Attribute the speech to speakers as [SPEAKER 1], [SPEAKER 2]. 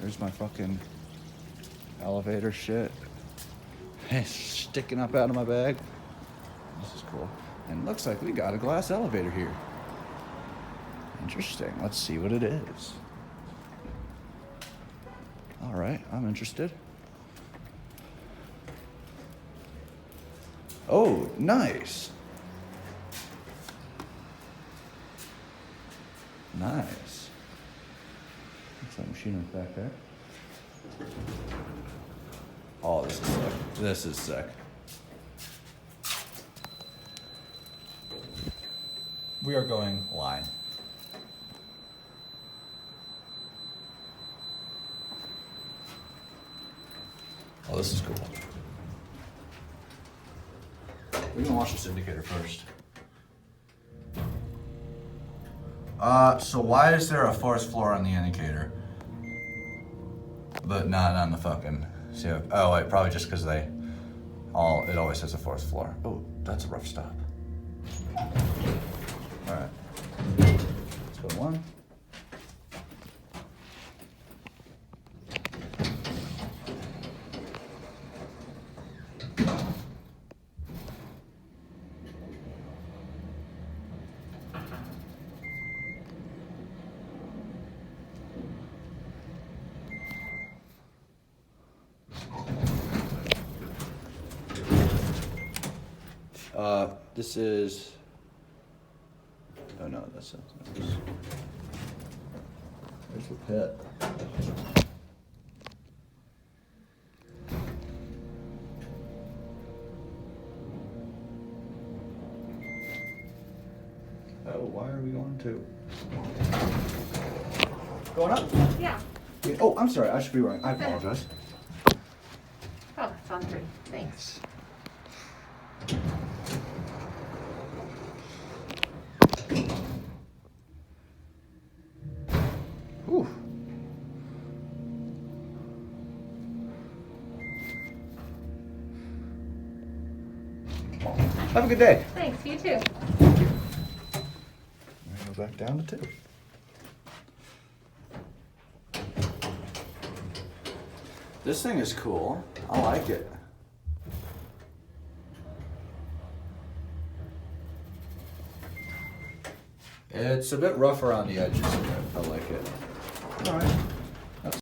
[SPEAKER 1] There's my fucking elevator shit. It's sticking up out of my bag. This is cool. And looks like we got a glass elevator here. Interesting. Let's see what it is. All right, I'm interested. Oh, nice. Nice. Looks like machinery back there. Oh, this is sick. This is sick. We are going line. Oh, this is cool. We're gonna watch this indicator first. So why is there a fourth floor on the indicator, but not on the fucking? See, oh wait, probably just because it always says a fourth floor. Oh, that's a rough stop. All right, let's go to one. This is, oh no, that's not. There's the pit. Oh, why are we going to? Going up?
[SPEAKER 2] Yeah.
[SPEAKER 1] Oh, I'm sorry, I should be running. I apologize.
[SPEAKER 2] Oh, that's on three. Thanks.
[SPEAKER 1] Whew. Have a good day.
[SPEAKER 2] Thanks, you too.
[SPEAKER 1] Thank you. Go back down to 2. This thing is cool. I like it. It's a bit rough around the edges, but I like it. All right.